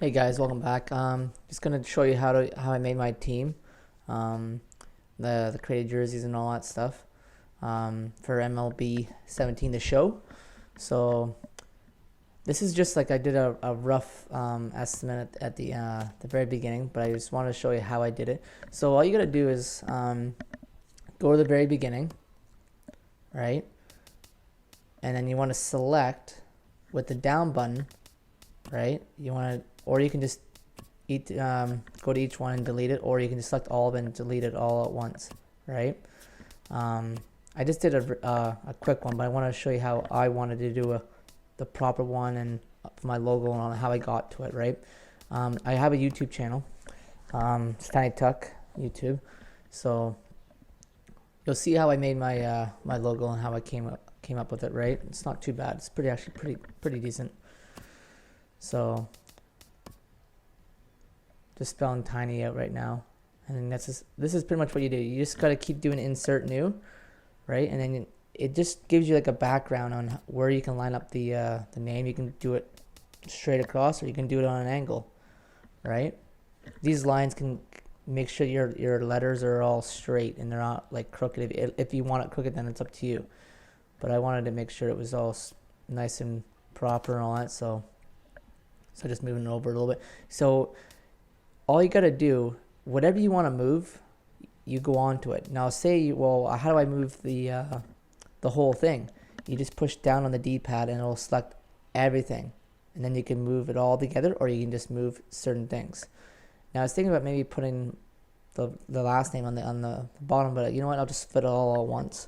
Hey guys, welcome back. Just gonna show you how I made my team, um, the created jerseys and all that stuff, for MLB 17 the show. So this is just like I did a rough estimate at the very beginning, but I just wanted to show you how I did it. So all you gotta do is go to the very beginning, right? And then you want to select with the down button, right? You want to, or you can just go to each one and delete it, or you can just select all of them and delete it all at once, right? I just did a quick one, but I want to show you how I wanted to do the proper one and for my logo and how I got to it, right? I have a YouTube channel, it's Tiny Tuck YouTube, so you'll see how I made my my logo and how I came up with it, right? It's not too bad. It's pretty decent. So just spelling tiny out right now, and then this is pretty much what you do. You just gotta keep doing insert new, right? And then it just gives you like a background on where you can line up the name. You can do it straight across, or you can do it on an angle, right? These lines can make sure your letters are all straight and they're not like crooked. If you want it crooked, then it's up to you. But I wanted to make sure it was all nice and proper and all that, so just moving it over a little bit. So all you got to do, whatever you want to move, you go on to it. Now say, well, how do I move the whole thing? You just push down on the D-pad and it'll select everything. And then you can move it all together, or you can just move certain things. Now I was thinking about maybe putting the last name on the bottom, but you know what? I'll just fit it all at once.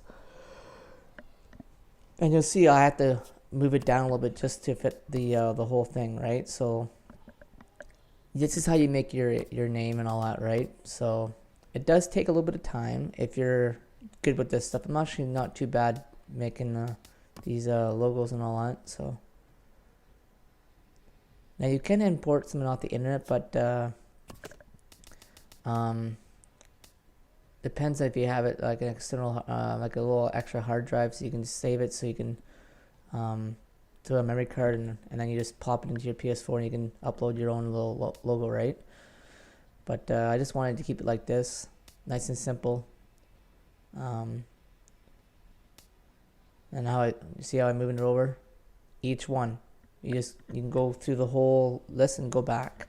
And you'll see I have to move it down a little bit just to fit the whole thing, right? So this is how you make your name and all that, right? So it does take a little bit of time if you're good with this stuff. I'm actually not too bad making these logos and all that. So now you can import something off the internet, but depends if you have it like an external, like a little extra hard drive, so you can save it, so you can to a memory card, and then you just pop it into your PS4 and you can upload your own little logo, right? But I just wanted to keep it like this, nice and simple. And you see how I'm moving it over? Each one, you can go through the whole list and go back.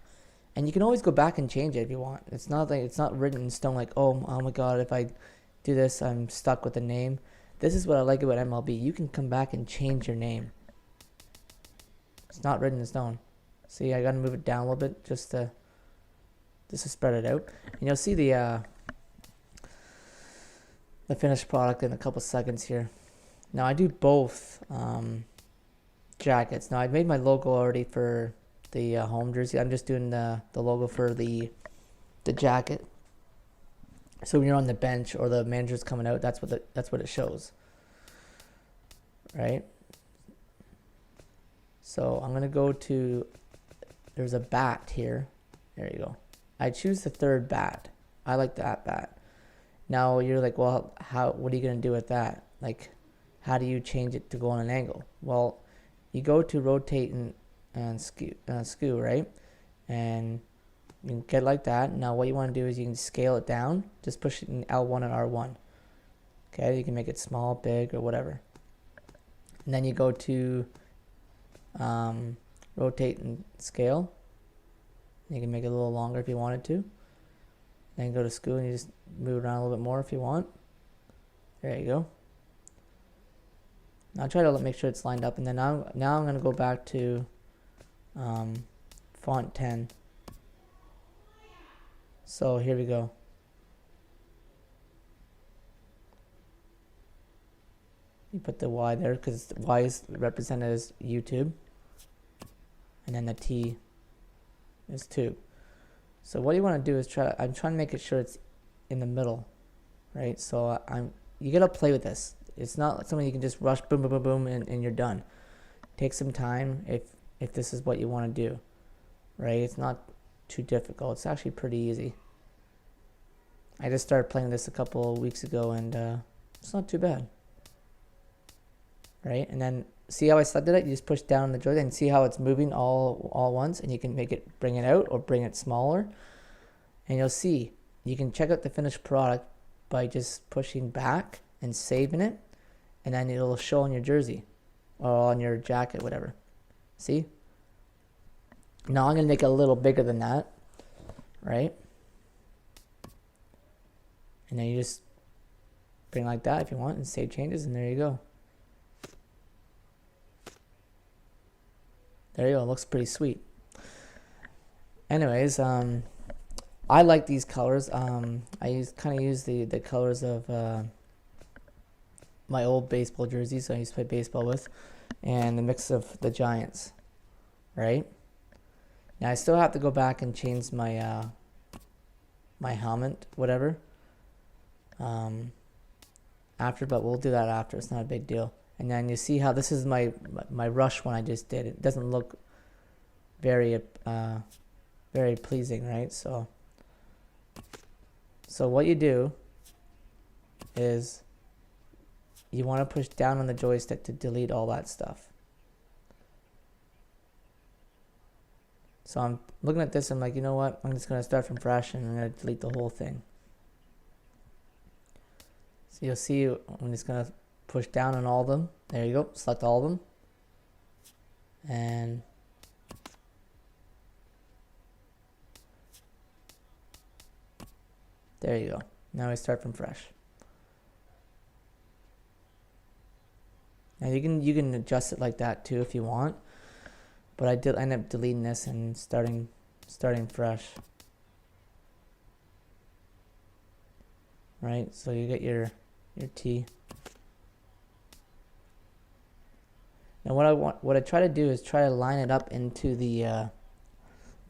And you can always go back and change it if you want. It's not written in stone like, oh my god, if I do this, I'm stuck with the name. This is what I like about MLB. You can come back and change your name. It's not written in stone. See, I gotta move it down a little bit just to spread it out. And you'll see the finished product in a couple seconds here. Now I do both jackets. Now I've made my logo already for the home jersey. I'm just doing the logo for the jacket. So when you're on the bench or the manager's coming out, that's what it shows, right? So I'm gonna go to, there's a bat here. There you go. I choose the third bat. I like that bat. Now you're like, well, what are you gonna do with that? Like, how do you change it to go on an angle? Well, you go to rotate and skew, right? And you can get like that. Now what you want to do is you can scale it down. Just push it in L1 and R1. Okay, you can make it small, big, or whatever. And then you go to rotate and scale. You can make it a little longer if you wanted to. Then you go to skew and you just move it around a little bit more if you want. There you go. Now try to make sure it's lined up, and then now I'm going to go back to font 10. So here we go. You put the Y there because Y is represented as YouTube, and then the T is tube. So what you want to do is I'm trying to make it sure it's in the middle, right? So you gotta play with this. It's not something you can just rush, boom, boom, boom, boom, and you're done. Take some time if this is what you want to do, right? It's not too difficult. It's actually pretty easy. I just started playing this a couple of weeks ago, and it's not too bad, right? And then see how I selected it? You just push down on the joystick and see how it's moving all once, and you can bring it out or bring it smaller, and you'll see you can check out the finished product by just pushing back and saving it, and then it'll show on your jersey or on your jacket, whatever. See? Now I'm gonna make it a little bigger than that, right? And then you just bring like that if you want and save changes, and there you go. There you go. It looks pretty sweet. Anyways, I like these colors. I kind of use the colors of my old baseball jerseys I used to play baseball with, and the mix of the Giants, right? Now I still have to go back and change my my helmet, whatever. After, but we'll do that after. It's not a big deal. And then you see how this is my rush one I just did. It doesn't look very very pleasing, right? So what you do is you want to push down on the joystick to delete all that stuff. So I'm looking at this, I'm like, you know what? I'm just going to start from fresh and I'm going to delete the whole thing. So you'll see I'm just going to push down on all of them. There you go. Select all of them. And there you go. Now we start from fresh. Now you can adjust it like that too if you want. But I did end up deleting this and starting fresh. Right? So you get your T. Now what I try to do is try to line it up into the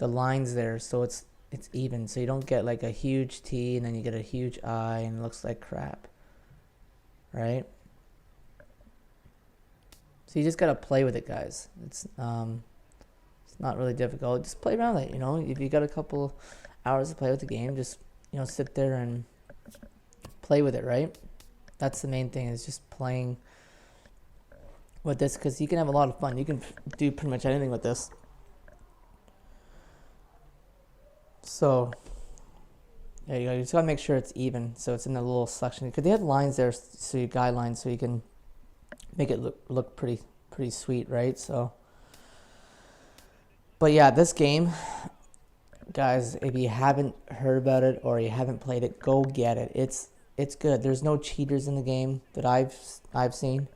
lines there so it's even, so you don't get like a huge T and then you get a huge I and it looks like crap. Right? So you just gotta play with it, guys. It's not really difficult. Just play around with it, you know. If you got a couple hours to play with the game, just, you know, sit there and play with it, right? That's the main thing, is just playing with this, because you can have a lot of fun. You can do pretty much anything with this. So there you go. You just gotta make sure it's even, so it's in the little section, because they have lines there, so you guidelines, so you can make it look pretty sweet, right? So, but yeah, this game, guys, if you haven't heard about it or you haven't played it, go get it. It's good. There's no cheaters in the game that I've seen.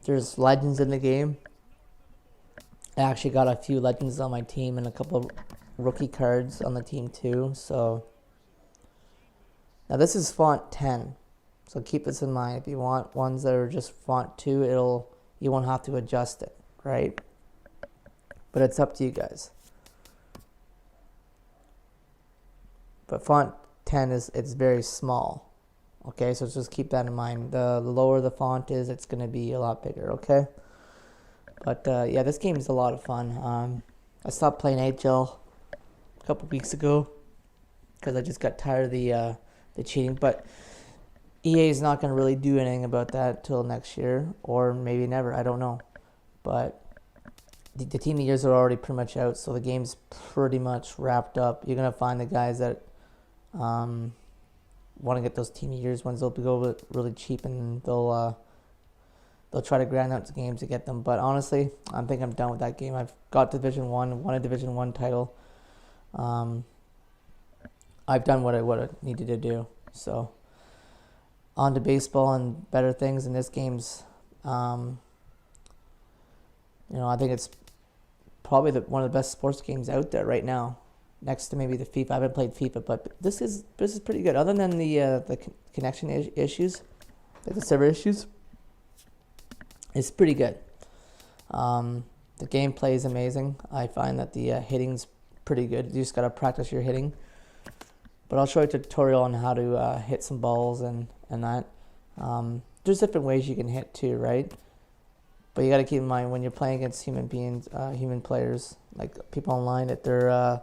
There's legends in the game. I actually got a few legends on my team and a couple of rookie cards on the team too. So now this is font 10. So keep this in mind. If you want ones that are just font 2, you won't have to adjust it, right? But it's up to you guys. But font 10 it's very small. Okay, so just keep that in mind. The lower the font is, it's going to be a lot bigger, okay? But yeah, this game is a lot of fun. I stopped playing HL a couple weeks ago because I just got tired of the cheating. But EA is not going to really do anything about that till next year, or maybe never. I don't know. But the team of the years are already pretty much out, so the game's pretty much wrapped up. You're going to find the guys that want to get those team of years ones. They'll go really cheap, and they'll try to grind out the games to get them. But honestly, I think I'm done with that game. I've got Division 1, won a Division 1 title. I've done what I needed to do. So on to baseball and better things. And this game's, I think it's probably one of the best sports games out there right now, next to maybe the FIFA. I haven't played FIFA, but this is pretty good. Other than the connection issues, like the server issues, it's pretty good. The gameplay is amazing. I find that the hitting's pretty good. You just gotta practice your hitting. But I'll show you a tutorial on how to hit some balls and that. There's different ways you can hit too, right? But you gotta keep in mind when you're playing against human players, like people online, that they're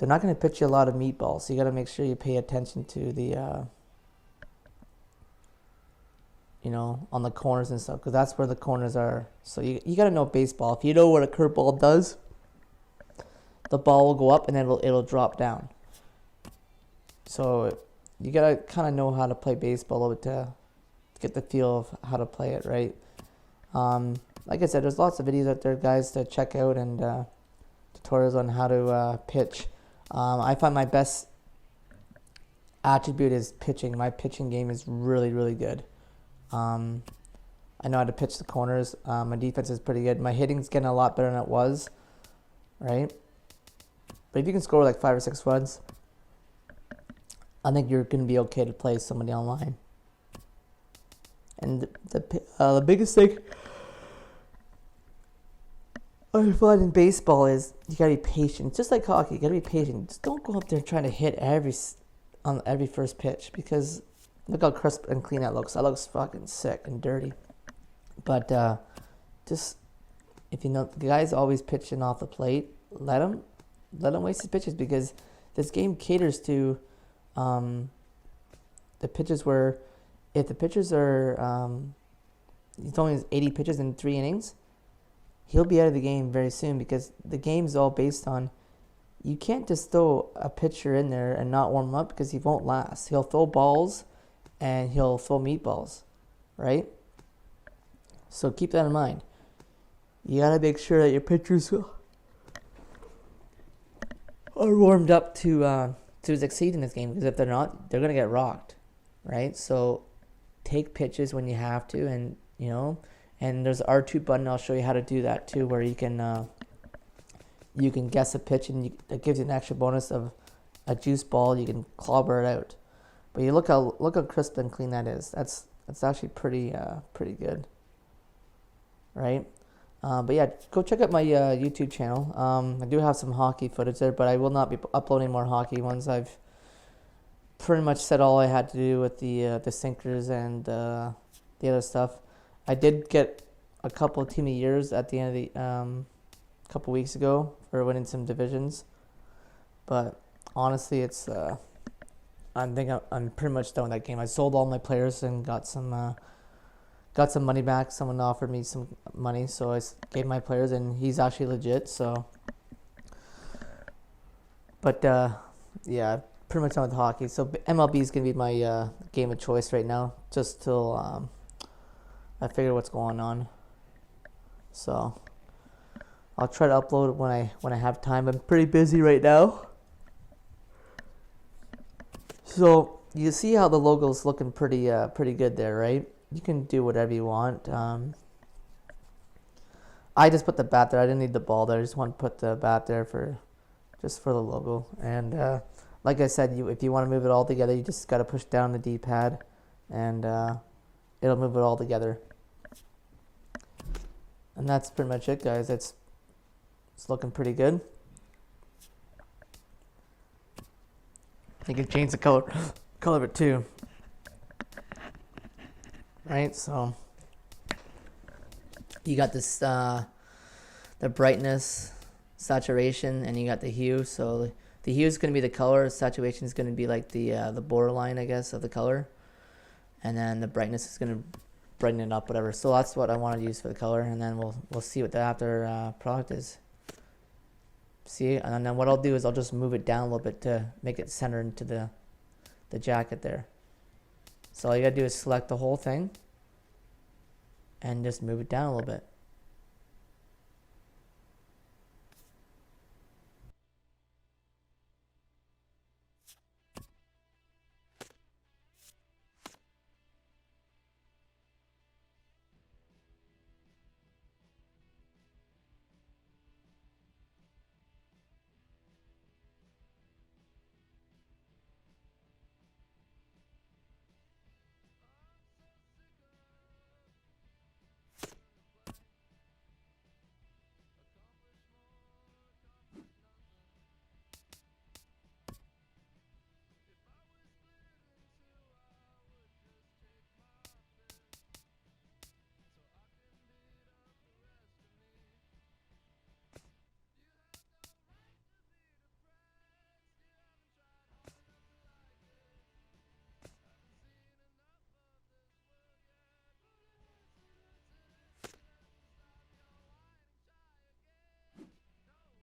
not gonna pitch you a lot of meatballs. So you gotta make sure you pay attention to the you know, on the corners and stuff, because that's where the corners are. So you got to know baseball. If you know what a curveball does, the ball will go up and then it'll drop down. So you got to kind of know how to play baseball a little bit to get the feel of how to play it, right? Like I said, there's lots of videos out there, guys, to check out, and tutorials on how to pitch. I find my best attribute is pitching. My pitching game is really, really good. I know how to pitch the corners. My defense is pretty good. My hitting's getting a lot better than it was, right? But if you can score like 5 or 6 runs, I think you're going to be okay to play somebody online. And the biggest thing I find in baseball is you gotta be patient. Just like hockey, you gotta be patient. Just don't go up there trying to hit on every first pitch, because look how crisp and clean that looks. That looks fucking sick and dirty. But just, if you know the guy's always pitching off the plate, let him waste his pitches, because this game caters to the pitches where, if the pitchers are it's only 80 pitches in 3 innings, he'll be out of the game very soon, because the game's all based on, you can't just throw a pitcher in there and not warm him up, because he won't last. He'll throw balls and he'll throw meatballs, right? So keep that in mind. You gotta make sure that your pitchers are warmed up to succeed in this game, because if they're not, they're gonna get rocked, right? So take pitches when you have to, and you know. And there's R2 button. I'll show you how to do that too, where you can guess a pitch, and it gives you an extra bonus of a juice ball. You can clobber it out. But you look how crisp and clean that is. That's actually pretty good, right? But yeah, go check out my YouTube channel. I do have some hockey footage there, but I will not be uploading more hockey ones. I've pretty much said all I had to do with the sinkers and the other stuff. I did get a couple of Team of Years at the end of the couple weeks ago for winning some divisions, but honestly, it's I'm pretty much done with that game. I sold all my players and got some money back. Someone offered me some money, so I gave my players, and he's actually legit. So, but yeah, pretty much done with hockey. So MLB is gonna be my game of choice right now, just till I figure what's going on. So I'll try to upload when I have time. I'm pretty busy right now. So you see how the logo's looking pretty good there, right? You can do whatever you want. I just put the bat there. I didn't need the ball there. I just want to put the bat there for the logo. And like I said, if you want to move it all together, you just got to push down the D-pad, and it'll move it all together. And that's pretty much it, guys. It's looking pretty good. You can change the color of it too, right? So you got this the brightness, saturation, and you got the hue. So the hue is going to be the color. Saturation is going to be like the borderline, I guess, of the color, and then the brightness is going to brighten it up, whatever. So that's what I want to use for the color, and then we'll see what the after product is. See, and then what I'll do is I'll just move it down a little bit to make it center into the jacket there. So all you gotta do is select the whole thing and just move it down a little bit.